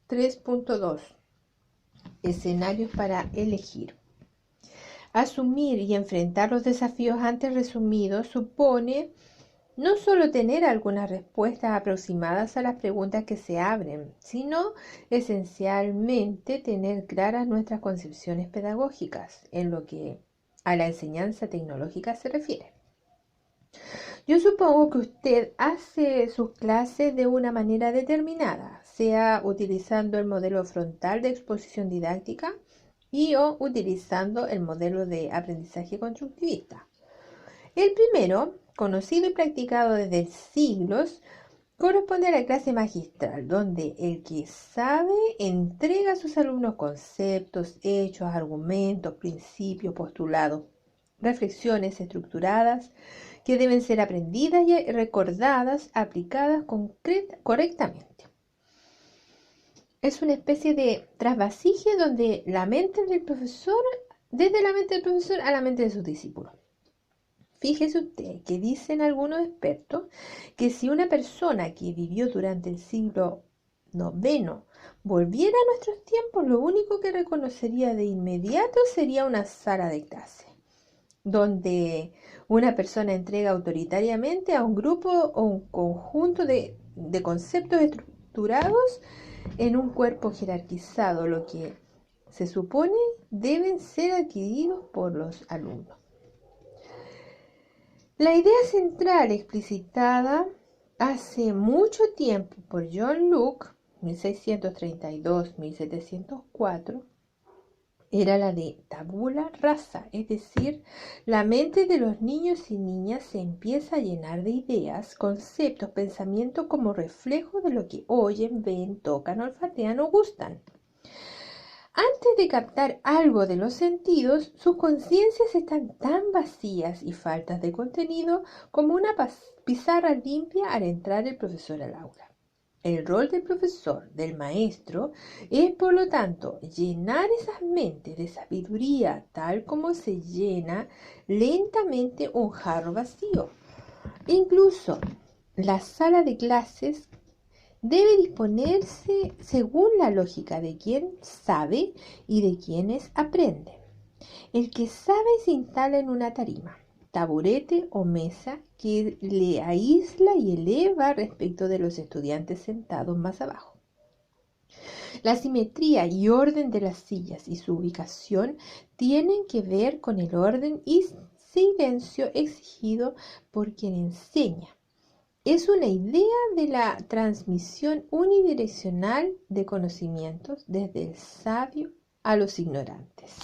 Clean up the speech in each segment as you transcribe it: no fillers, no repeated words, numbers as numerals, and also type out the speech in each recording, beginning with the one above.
3.2. Escenarios para elegir. Asumir y enfrentar los desafíos antes resumidos supone no solo tener algunas respuestas aproximadas a las preguntas que se abren, sino esencialmente tener claras nuestras concepciones pedagógicas en lo que a la enseñanza tecnológica se refiere. Yo supongo que usted hace sus clases de una manera determinada, sea utilizando el modelo frontal de exposición didáctica o utilizando el modelo de aprendizaje constructivista. El primero, conocido y practicado desde siglos, corresponde a la clase magistral, donde el que sabe entrega a sus alumnos conceptos, hechos, argumentos, principios, postulados, reflexiones estructuradas que deben ser aprendidas y recordadas, aplicadas correctamente. Es una especie de trasvasije donde desde la mente del profesor a la mente de sus discípulos. Fíjese usted que dicen algunos expertos que si una persona que vivió durante el siglo IX volviera a nuestros tiempos, lo único que reconocería de inmediato sería una sala de clase, donde una persona entrega autoritariamente a un grupo o un conjunto de conceptos estructurados en un cuerpo jerarquizado, lo que se supone deben ser adquiridos por los alumnos. La idea central explicitada hace mucho tiempo por John Locke, 1632-1704, era la de tabula rasa, es decir, la mente de los niños y niñas se empieza a llenar de ideas, conceptos, pensamientos como reflejo de lo que oyen, ven, tocan, olfatean o gustan. Antes de captar algo de los sentidos, sus conciencias están tan vacías y faltas de contenido como una pizarra limpia al entrar el profesor al aula. El rol del profesor, del maestro, es por lo tanto llenar esas mentes de sabiduría tal como se llena lentamente un jarro vacío. Incluso la sala de clases debe disponerse según la lógica de quien sabe y de quienes aprenden. El que sabe se instala en una tarima, taburete o mesa que le aísla y eleva respecto de los estudiantes sentados más abajo. La simetría y orden de las sillas y su ubicación tienen que ver con el orden y silencio exigido por quien enseña. Es una idea de la transmisión unidireccional de conocimientos desde el sabio a los ignorantes.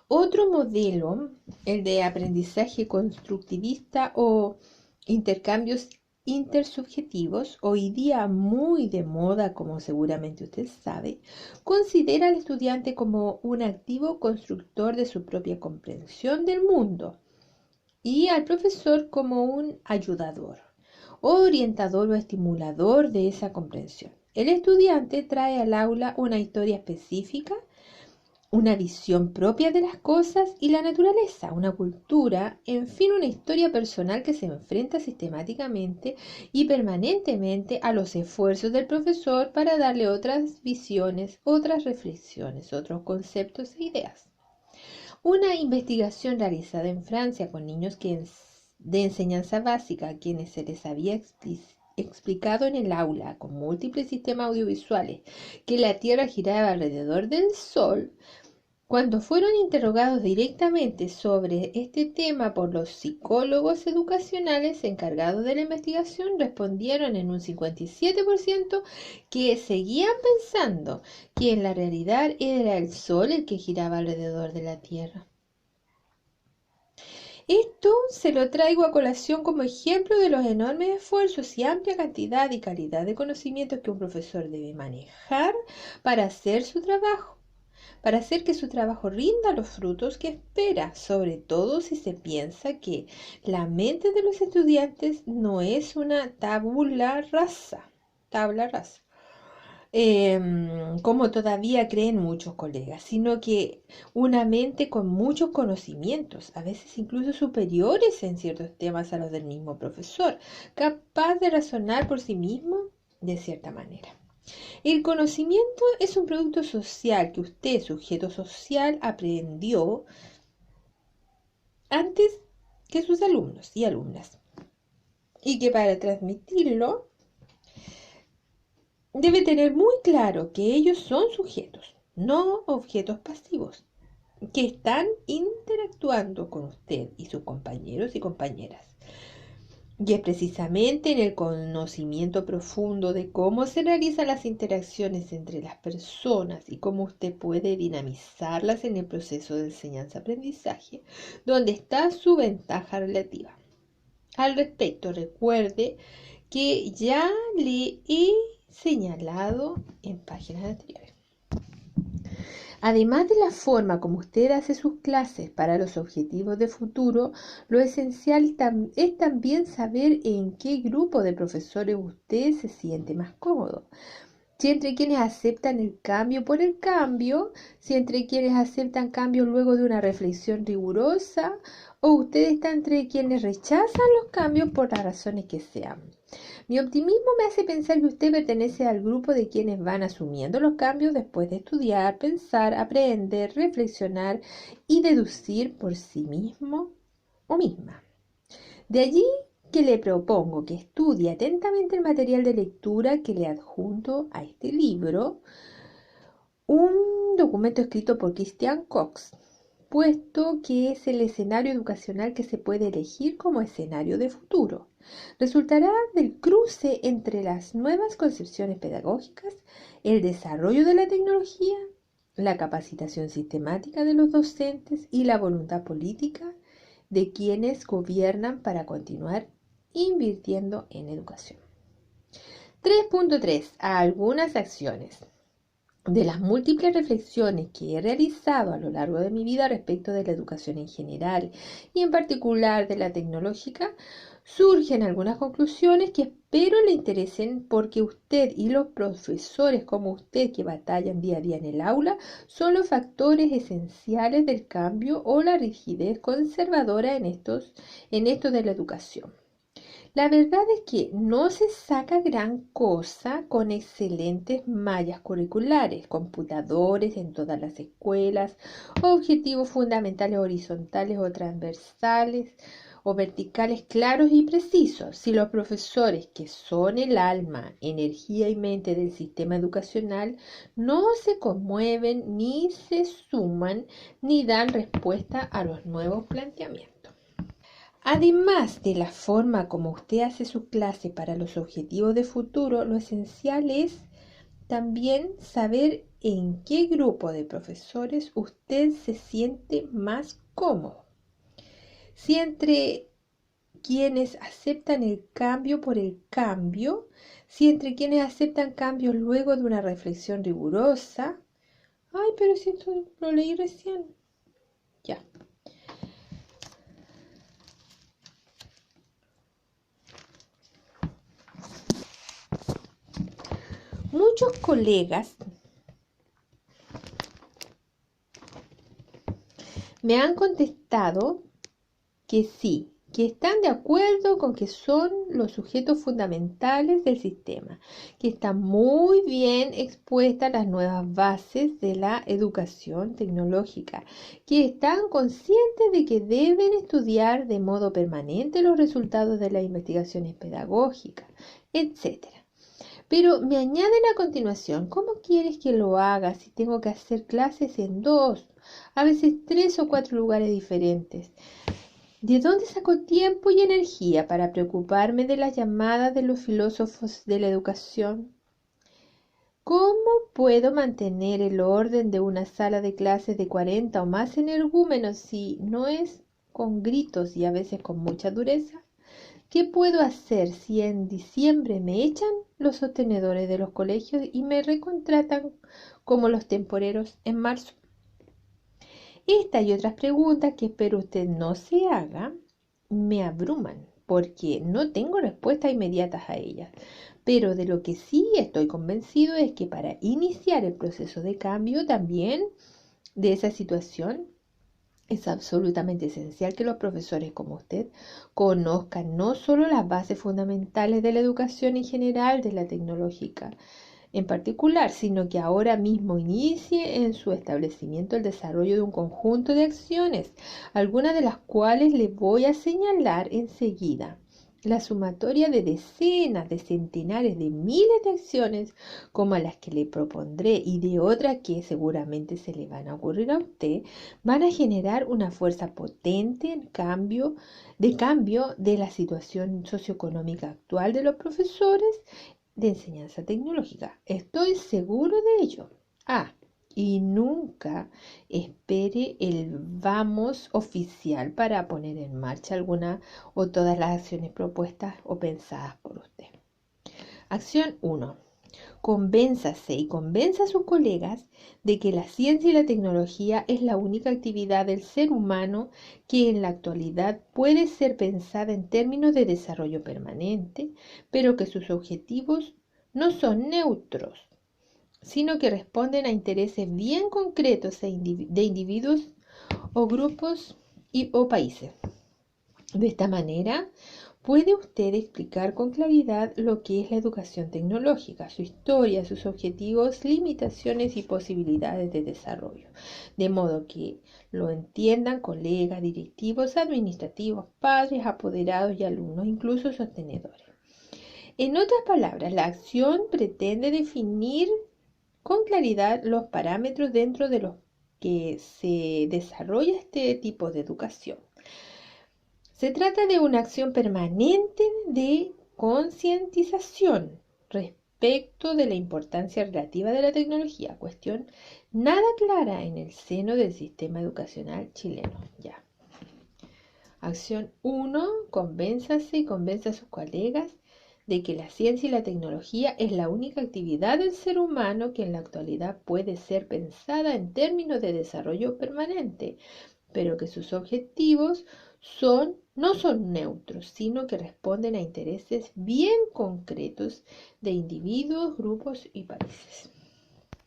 Otro modelo, el de aprendizaje constructivista o intercambios intersubjetivos, hoy día muy de moda, como seguramente usted sabe, considera al estudiante como un activo constructor de su propia comprensión del mundo y al profesor como un ayudador, orientador o estimulador de esa comprensión. El estudiante trae al aula una historia específica, una visión propia de las cosas y la naturaleza, una cultura, en fin, una historia personal que se enfrenta sistemáticamente y permanentemente a los esfuerzos del profesor para darle otras visiones, otras reflexiones, otros conceptos e ideas. Una investigación realizada en Francia con niños de enseñanza básica a quienes se les había explicado en el aula con múltiples sistemas audiovisuales que la Tierra giraba alrededor del Sol, cuando fueron interrogados directamente sobre este tema por los psicólogos educacionales encargados de la investigación, respondieron en un 57% que seguían pensando que en la realidad era el Sol el que giraba alrededor de la Tierra. Esto se lo traigo a colación como ejemplo de los enormes esfuerzos y amplia cantidad y calidad de conocimientos que un profesor debe manejar para hacer su trabajo, para hacer que su trabajo rinda los frutos que espera, sobre todo si se piensa que la mente de los estudiantes no es una tabla rasa, como todavía creen muchos colegas, sino que una mente con muchos conocimientos, a veces incluso superiores en ciertos temas a los del mismo profesor, capaz de razonar por sí mismo de cierta manera. El conocimiento es un producto social que usted, sujeto social, aprendió antes que sus alumnos y alumnas. Y que para transmitirlo debe tener muy claro que ellos son sujetos, no objetos pasivos, que están interactuando con usted y sus compañeros y compañeras. Y es precisamente en el conocimiento profundo de cómo se realizan las interacciones entre las personas y cómo usted puede dinamizarlas en el proceso de enseñanza-aprendizaje, donde está su ventaja relativa. Al respecto, recuerde que ya le he señalado en páginas anteriores. Además de la forma como usted hace sus clases para los objetivos de futuro, lo esencial es también saber en qué grupo de profesores usted se siente más cómodo. Si entre quienes aceptan el cambio por el cambio, si entre quienes aceptan cambios luego de una reflexión rigurosa, o usted está entre quienes rechazan los cambios por las razones que sean. Mi optimismo me hace pensar que usted pertenece al grupo de quienes van asumiendo los cambios después de estudiar, pensar, aprender, reflexionar y deducir por sí mismo o misma. De allí que le propongo que estudie atentamente el material de lectura que le adjunto a este libro, un documento escrito por Christian Cox, puesto que es el escenario educacional que se puede elegir como escenario de futuro. Resultará del cruce entre las nuevas concepciones pedagógicas, el desarrollo de la tecnología, la capacitación sistemática de los docentes y la voluntad política de quienes gobiernan para continuar invirtiendo en educación. 3.3. Algunas acciones. De las múltiples reflexiones que he realizado a lo largo de mi vida respecto de la educación en general y en particular de la tecnológica, surgen algunas conclusiones que espero le interesen porque usted y los profesores como usted que batallan día a día en el aula son los factores esenciales del cambio o la rigidez conservadora en esto de la educación. La verdad es que no se saca gran cosa con excelentes mallas curriculares, computadores en todas las escuelas, objetivos fundamentales horizontales o transversales o verticales claros y precisos. Si los profesores, que son el alma, energía y mente del sistema educacional, no se conmueven, ni se suman, ni dan respuesta a los nuevos planteamientos. Además de la forma como usted hace su clase para los objetivos de futuro, lo esencial es también saber en qué grupo de profesores usted se siente más cómodo. Si entre quienes aceptan el cambio por el cambio, si entre quienes aceptan cambios luego de una reflexión rigurosa. Ay, pero si esto lo leí recién. Ya. Muchos colegas me han contestado que sí, que están de acuerdo con que son los sujetos fundamentales del sistema, que están muy bien expuestas las nuevas bases de la educación tecnológica, que están conscientes de que deben estudiar de modo permanente los resultados de las investigaciones pedagógicas, etc. Pero me añaden a continuación, ¿cómo quieres que lo haga si tengo que hacer clases en 2, a veces 3 o 4 lugares diferentes? ¿De dónde saco tiempo y energía para preocuparme de las llamadas de los filósofos de la educación? ¿Cómo puedo mantener el orden de una sala de clases de 40 o más energúmenos si no es con gritos y a veces con mucha dureza? ¿Qué puedo hacer si en diciembre me echan los sostenedores de los colegios y me recontratan como los temporeros en marzo? Esta y otras preguntas que espero usted no se haga me abruman porque no tengo respuestas inmediatas a ellas. Pero de lo que sí estoy convencido es que para iniciar el proceso de cambio también de esa situación es absolutamente esencial que los profesores como usted conozcan no solo las bases fundamentales de la educación en general, de la tecnológica, en particular, sino que ahora mismo inicie en su establecimiento el desarrollo de un conjunto de acciones, algunas de las cuales le voy a señalar enseguida. La sumatoria de decenas, de centenares, de miles de acciones como las que le propondré y de otras que seguramente se le van a ocurrir a usted, van a generar una fuerza potente en cambio de la situación socioeconómica actual de los profesores de enseñanza tecnológica. Estoy seguro de ello. Y nunca espere el vamos oficial para poner en marcha alguna o todas las acciones propuestas o pensadas por usted. Acción 1. Convénzase y convenza a sus colegas de que la ciencia y la tecnología es la única actividad del ser humano que en la actualidad puede ser pensada en términos de desarrollo permanente, pero que sus objetivos no son neutros, sino que responden a intereses bien concretos de individuos o grupos o países. De esta manera, ¿puede usted explicar con claridad lo que es la educación tecnológica, su historia, sus objetivos, limitaciones y posibilidades de desarrollo? De modo que lo entiendan colegas, directivos, administrativos, padres, apoderados y alumnos, incluso sostenedores. En otras palabras, la acción pretende definir con claridad los parámetros dentro de los que se desarrolla este tipo de educación. Se trata de una acción permanente de concientización respecto de la importancia relativa de la tecnología, cuestión nada clara en el seno del sistema educacional chileno. Acción 1. Convénzase y convenza a sus colegas de que la ciencia y la tecnología es la única actividad del ser humano que en la actualidad puede ser pensada en términos de desarrollo permanente, pero que sus objetivos no son neutros, sino que responden a intereses bien concretos de individuos, grupos y países.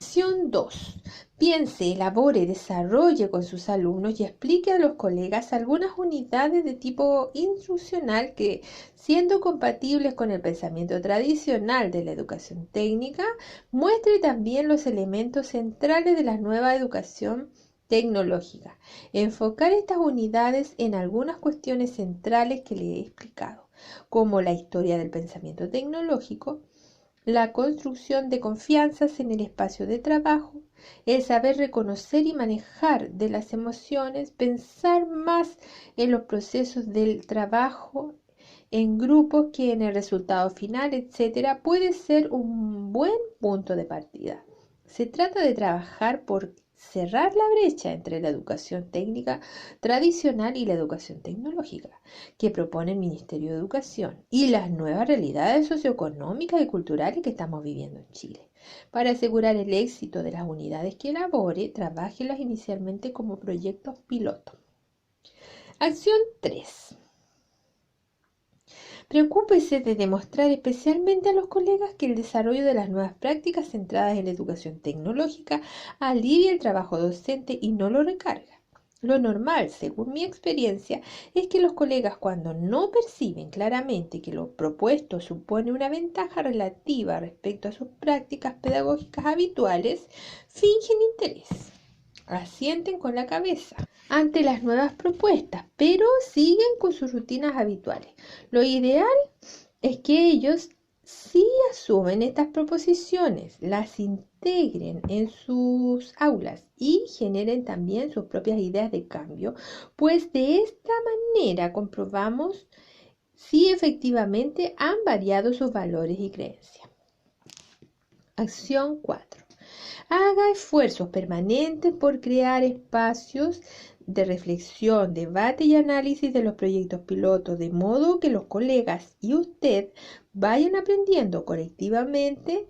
Acción 2. Piense, elabore, desarrolle con sus alumnos y explique a los colegas algunas unidades de tipo instruccional que, siendo compatibles con el pensamiento tradicional de la educación técnica, muestre también los elementos centrales de la nueva educación tecnológica. Enfocar estas unidades en algunas cuestiones centrales que le he explicado, como la historia del pensamiento tecnológico, la construcción de confianzas en el espacio de trabajo, el saber reconocer y manejar de las emociones, pensar más en los procesos del trabajo en grupos que en el resultado final, etc., puede ser un buen punto de partida. Se trata de trabajar por cerrar la brecha entre la educación técnica tradicional y la educación tecnológica que propone el Ministerio de Educación y las nuevas realidades socioeconómicas y culturales que estamos viviendo en Chile. Para asegurar el éxito de las unidades que elabore, trabájelas inicialmente como proyectos piloto. Acción 3. Preocúpese de demostrar especialmente a los colegas que el desarrollo de las nuevas prácticas centradas en la educación tecnológica alivia el trabajo docente y no lo recarga. Lo normal, según mi experiencia, es que los colegas, cuando no perciben claramente que lo propuesto supone una ventaja relativa respecto a sus prácticas pedagógicas habituales, fingen interés. Asienten con la cabeza ante las nuevas propuestas, pero siguen con sus rutinas habituales. Lo ideal es que ellos sí asumen estas proposiciones, las integren en sus aulas y generen también sus propias ideas de cambio, pues de esta manera comprobamos si efectivamente han variado sus valores y creencias. Acción 4. Haga esfuerzos permanentes por crear espacios de reflexión, debate y análisis de los proyectos pilotos, de modo que los colegas y usted vayan aprendiendo colectivamente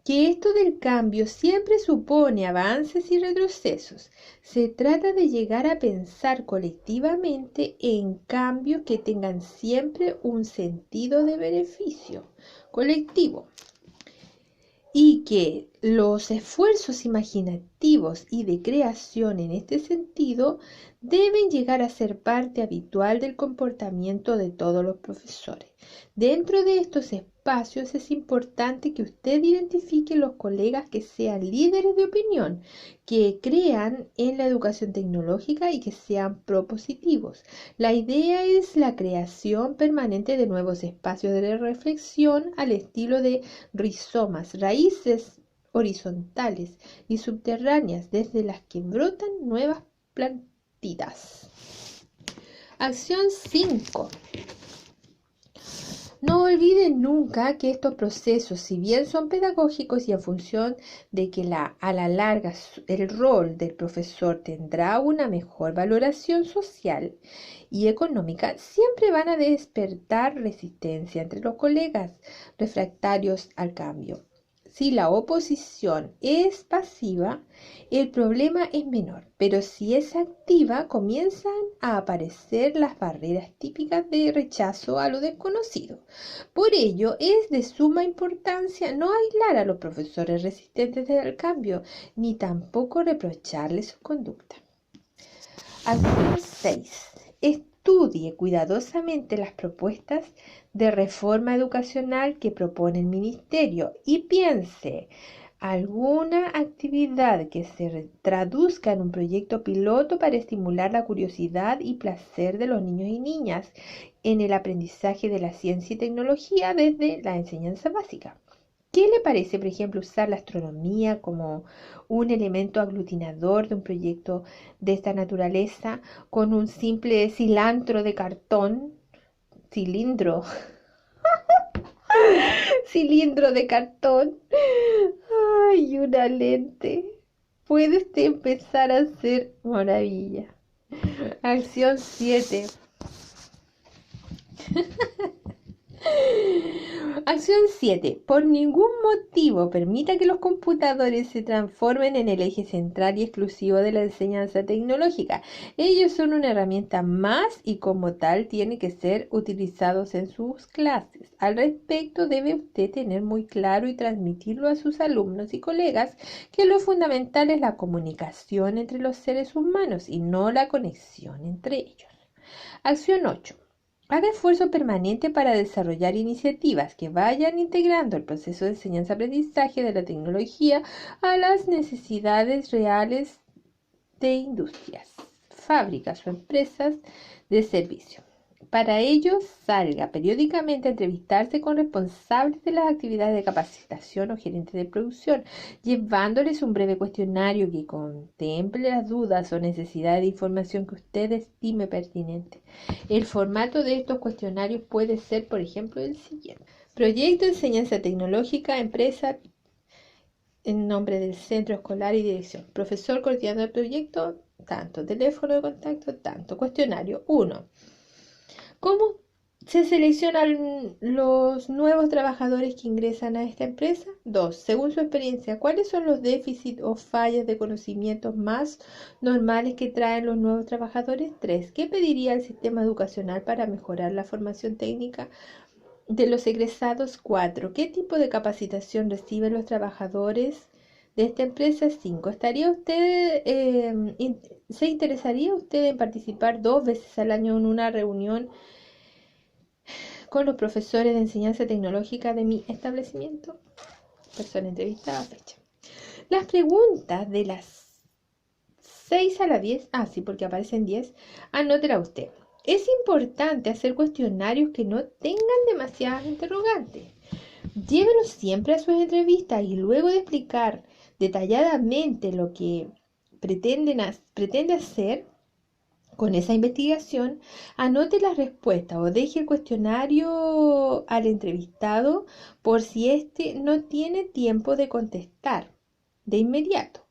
que esto del cambio siempre supone avances y retrocesos. Se trata de llegar a pensar colectivamente en cambios que tengan siempre un sentido de beneficio colectivo y que Los esfuerzos imaginativos y de creación en este sentido deben llegar a ser parte habitual del comportamiento de todos los profesores. Dentro de estos espacios es importante que usted identifique los colegas que sean líderes de opinión, que crean en la educación tecnológica y que sean propositivos. La idea es la creación permanente de nuevos espacios de reflexión al estilo de rizomas, raíces horizontales y subterráneas desde las que brotan nuevas plantitas. Acción 5. No olviden nunca que estos procesos, si bien son pedagógicos y en función de que a la larga el rol del profesor tendrá una mejor valoración social y económica, siempre van a despertar resistencia entre los colegas refractarios al cambio. Si la oposición es pasiva, el problema es menor, pero si es activa, comienzan a aparecer las barreras típicas de rechazo a lo desconocido. Por ello, es de suma importancia no aislar a los profesores resistentes al cambio, ni tampoco reprocharles su conducta. Acción 6. Estudie cuidadosamente las propuestas de reforma educacional que propone el Ministerio y piense alguna actividad que se traduzca en un proyecto piloto para estimular la curiosidad y placer de los niños y niñas en el aprendizaje de la ciencia y tecnología desde la enseñanza básica. ¿Qué le parece, por ejemplo, usar la astronomía como un elemento aglutinador de un proyecto de esta naturaleza con un simple cilindro de cartón? Cilindro de cartón. Ay, una lente. Puede usted empezar a hacer maravilla. Acción 7. Acción 7. Por ningún motivo permita que los computadores se transformen en el eje central y exclusivo de la enseñanza tecnológica. Ellos son una herramienta más y como tal tienen que ser utilizados en sus clases. Al respecto debe usted tener muy claro y transmitirlo a sus alumnos y colegas que lo fundamental es la comunicación entre los seres humanos y no la conexión entre ellos. Acción 8. Haga esfuerzo permanente para desarrollar iniciativas que vayan integrando el proceso de enseñanza-aprendizaje de la tecnología a las necesidades reales de industrias, fábricas o empresas de servicio. Para ello, salga periódicamente a entrevistarse con responsables de las actividades de capacitación o gerentes de producción, llevándoles un breve cuestionario que contemple las dudas o necesidades de información que usted estime pertinente. El formato de estos cuestionarios puede ser, por ejemplo, el siguiente. Proyecto de enseñanza tecnológica, empresa, en nombre del centro escolar y dirección. Profesor coordinador del proyecto, tanto. Teléfono de contacto, tanto. Cuestionario 1. ¿Cómo se seleccionan los nuevos trabajadores que ingresan a esta empresa? 2. Según su experiencia, ¿cuáles son los déficits o fallas de conocimientos más normales que traen los nuevos trabajadores? 3. ¿Qué pediría el sistema educacional para mejorar la formación técnica de los egresados? 4. ¿Qué tipo de capacitación reciben los trabajadores de esta empresa? 5. ¿Se interesaría usted en participar 2 veces al año en una reunión con los profesores de enseñanza tecnológica de mi establecimiento? Persona entrevistada, fecha. Las preguntas de las 6 a las 10, sí, porque aparecen 10, anótela usted. Es importante hacer cuestionarios que no tengan demasiadas interrogantes. Llévelos siempre a sus entrevistas y luego de explicar detalladamente lo que pretende hacer con esa investigación, anote las respuestas o deje el cuestionario al entrevistado por si éste no tiene tiempo de contestar de inmediato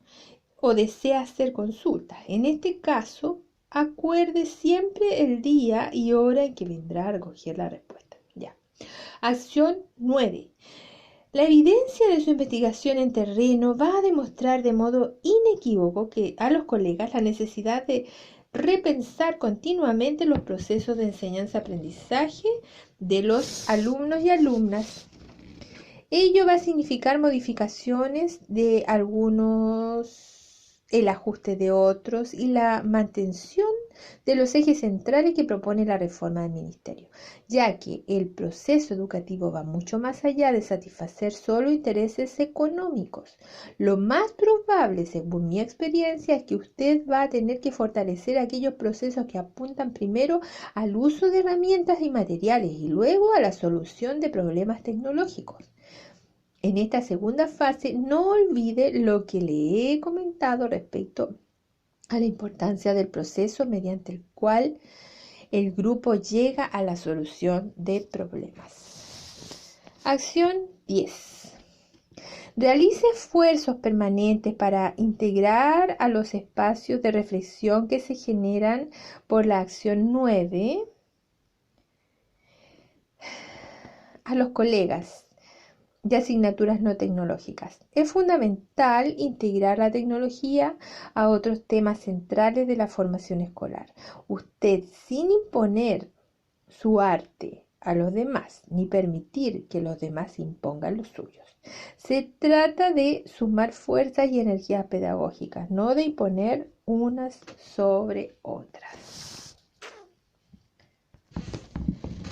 o desea hacer consultas. En este caso, acuerde siempre el día y hora en que vendrá a recoger la respuesta. Ya. Acción 9. La evidencia de su investigación en terreno va a demostrar de modo inequívoco que a los colegas la necesidad de repensar continuamente los procesos de enseñanza-aprendizaje de los alumnos y alumnas. Ello va a significar modificaciones de algunos, el ajuste de otros y la mantención de los ejes centrales que propone la reforma del ministerio, ya que el proceso educativo va mucho más allá de satisfacer solo intereses económicos. Lo más probable, según mi experiencia, es que usted va a tener que fortalecer aquellos procesos que apuntan primero al uso de herramientas y materiales y luego a la solución de problemas tecnológicos. En esta segunda fase, no olvide lo que le he comentado respecto a la importancia del proceso mediante el cual el grupo llega a la solución de problemas. Acción 10. Realice esfuerzos permanentes para integrar a los espacios de reflexión que se generan por la acción 9 a los colegas de asignaturas no tecnológicas. Es fundamental integrar la tecnología a otros temas centrales de la formación escolar. Usted, sin imponer su arte a los demás, ni permitir que los demás impongan los suyos. Se trata de sumar fuerzas y energías pedagógicas, no de imponer unas sobre otras.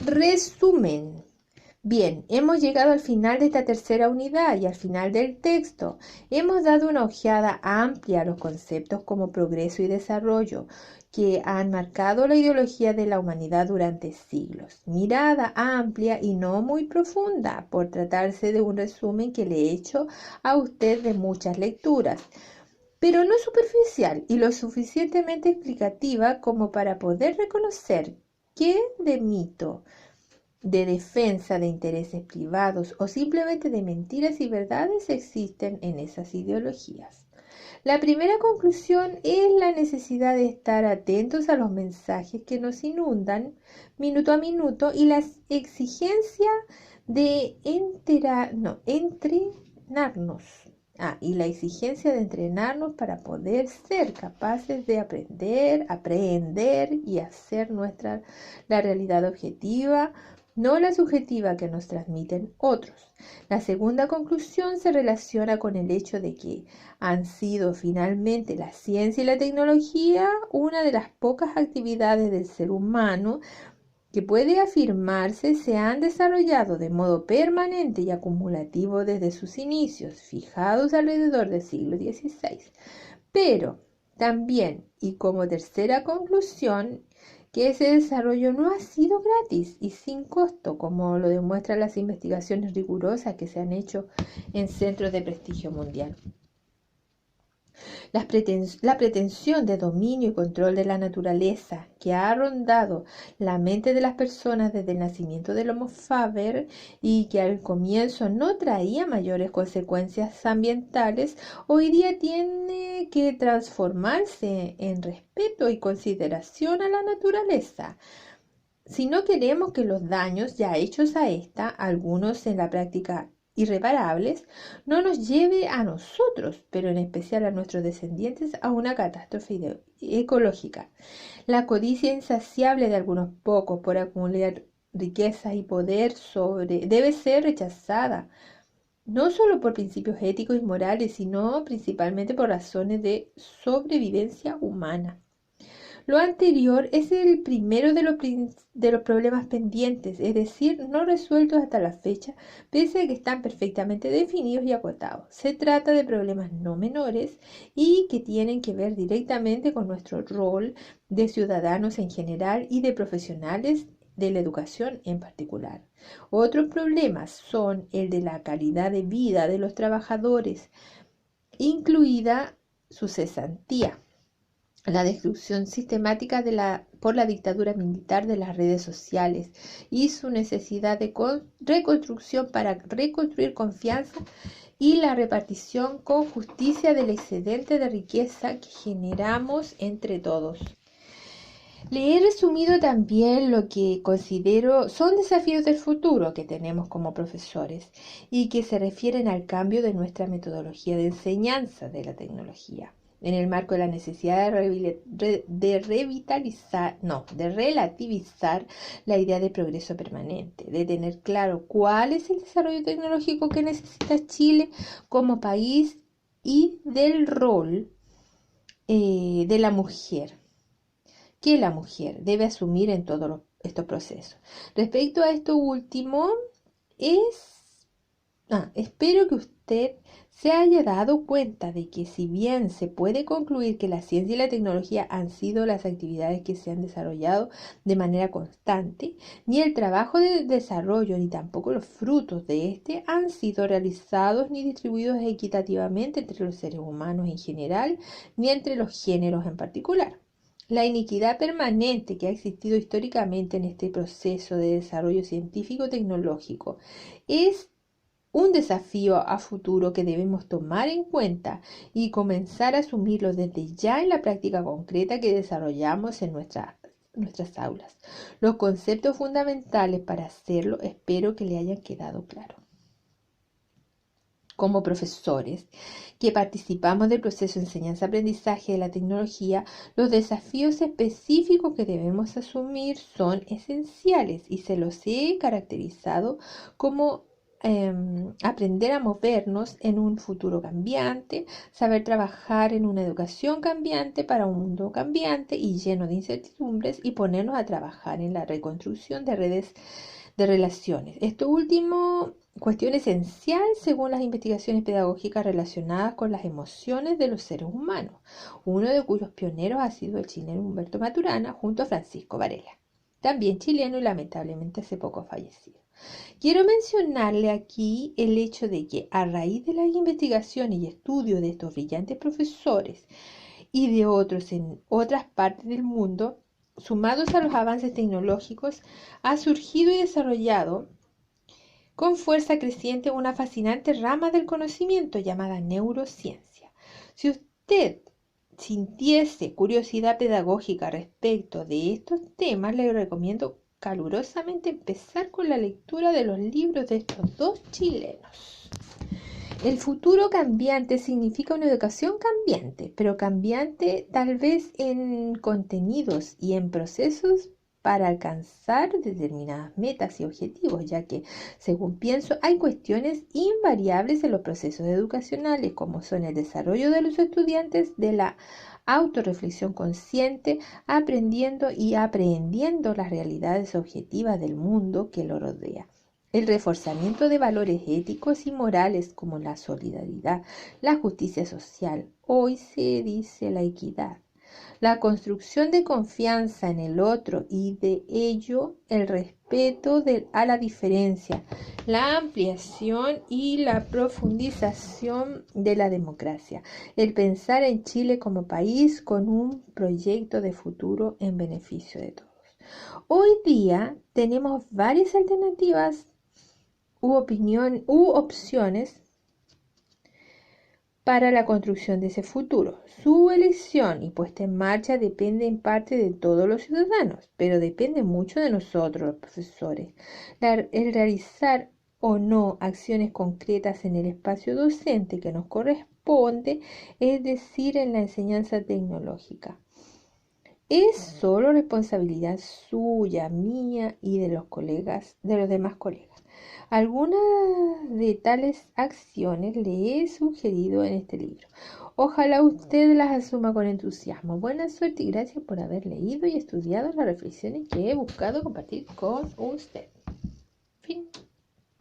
Resumen. Bien, hemos llegado al final de esta tercera unidad y al final del texto. Hemos dado una ojeada amplia a los conceptos como progreso y desarrollo que han marcado la ideología de la humanidad durante siglos. Mirada amplia y no muy profunda, por tratarse de un resumen que le he hecho a usted de muchas lecturas, pero no superficial y lo suficientemente explicativa como para poder reconocer qué de mito, de defensa de intereses privados o simplemente de mentiras y verdades existen en esas ideologías. La primera conclusión es la necesidad de estar atentos a los mensajes que nos inundan minuto a minuto y la exigencia de entrenarnos. Y la exigencia de entrenarnos para poder ser capaces de aprender y hacer nuestra la realidad objetiva, no la subjetiva que nos transmiten otros. La segunda conclusión se relaciona con el hecho de que han sido finalmente la ciencia y la tecnología una de las pocas actividades del ser humano que puede afirmarse se han desarrollado de modo permanente y acumulativo desde sus inicios, fijados alrededor del siglo XVI. Pero también, y como tercera conclusión, que ese desarrollo no ha sido gratis y sin costo, como lo demuestran las investigaciones rigurosas que se han hecho en centros de prestigio mundial. La pretensión de dominio y control de la naturaleza que ha rondado la mente de las personas desde el nacimiento del Homo faber y que al comienzo no traía mayores consecuencias ambientales, hoy día tiene que transformarse en respeto y consideración a la naturaleza. Si no queremos que los daños ya hechos a esta, algunos en la práctica irreparables, no nos lleve a nosotros, pero en especial a nuestros descendientes, a una catástrofe ecológica. La codicia insaciable de algunos pocos por acumular riquezas y poder debe ser rechazada, no solo por principios éticos y morales, sino principalmente por razones de sobrevivencia humana. Lo anterior es el primero de los problemas pendientes, es decir, no resueltos hasta la fecha, pese a que están perfectamente definidos y acotados. Se trata de problemas no menores y que tienen que ver directamente con nuestro rol de ciudadanos en general y de profesionales de la educación en particular. Otros problemas son el de la calidad de vida de los trabajadores, incluida su cesantía, la destrucción sistemática por la dictadura militar de las redes sociales y su necesidad de reconstrucción para reconstruir confianza y la repartición con justicia del excedente de riqueza que generamos entre todos. Le he resumido también lo que considero son desafíos del futuro que tenemos como profesores y que se refieren al cambio de nuestra metodología de enseñanza de la tecnología. en el marco de la necesidad de relativizar la idea de progreso permanente, de tener claro cuál es el desarrollo tecnológico que necesita Chile como país y del rol de la mujer, que la mujer debe asumir en todos estos procesos. Respecto a esto último, espero que usted se haya dado cuenta de que si bien se puede concluir que la ciencia y la tecnología han sido las actividades que se han desarrollado de manera constante, ni el trabajo de desarrollo ni tampoco los frutos de este han sido realizados ni distribuidos equitativamente entre los seres humanos en general, ni entre los géneros en particular. La iniquidad permanente que ha existido históricamente en este proceso de desarrollo científico-tecnológico es un desafío a futuro que debemos tomar en cuenta y comenzar a asumirlo desde ya en la práctica concreta que desarrollamos en nuestras aulas. Los conceptos fundamentales para hacerlo espero que le hayan quedado claros. Como profesores que participamos del proceso de enseñanza-aprendizaje de la tecnología, los desafíos específicos que debemos asumir son esenciales y se los he caracterizado como aprender a movernos en un futuro cambiante, saber trabajar en una educación cambiante para un mundo cambiante y lleno de incertidumbres y ponernos a trabajar en la reconstrucción de redes de relaciones. Esto último, cuestión esencial según las investigaciones pedagógicas relacionadas con las emociones de los seres humanos, uno de cuyos pioneros ha sido el chileno Humberto Maturana junto a Francisco Varela, también chileno y lamentablemente hace poco fallecido. Quiero mencionarle aquí el hecho de que a raíz de las investigaciones y estudios de estos brillantes profesores y de otros en otras partes del mundo, sumados a los avances tecnológicos, ha surgido y desarrollado con fuerza creciente una fascinante rama del conocimiento llamada neurociencia. Si usted sintiese curiosidad pedagógica respecto de estos temas, le recomiendo calurosamente empezar con la lectura de los libros de estos dos chilenos. El futuro cambiante significa una educación cambiante, pero cambiante tal vez en contenidos y en procesos para alcanzar determinadas metas y objetivos, ya que, según pienso, hay cuestiones invariables en los procesos educacionales, como son el desarrollo de los estudiantes de la autorreflexión consciente, aprendiendo y aprehendiendo las realidades objetivas del mundo que lo rodea. El reforzamiento de valores éticos y morales como la solidaridad, la justicia social, hoy se dice la equidad, la construcción de confianza en el otro y de ello el respeto a la diferencia, la ampliación y la profundización de la democracia, el pensar en Chile como país con un proyecto de futuro en beneficio de todos. Hoy día tenemos varias alternativas u opciones para la construcción de ese futuro. Su elección y puesta en marcha depende en parte de todos los ciudadanos, pero depende mucho de nosotros, los profesores. El realizar o no acciones concretas en el espacio docente que nos corresponde, es decir, en la enseñanza tecnológica. Es solo responsabilidad suya, mía y de los demás colegas. Algunas de tales acciones le he sugerido en este libro. Ojalá usted las asuma con entusiasmo. Buena suerte y gracias por haber leído y estudiado las reflexiones que he buscado compartir con usted.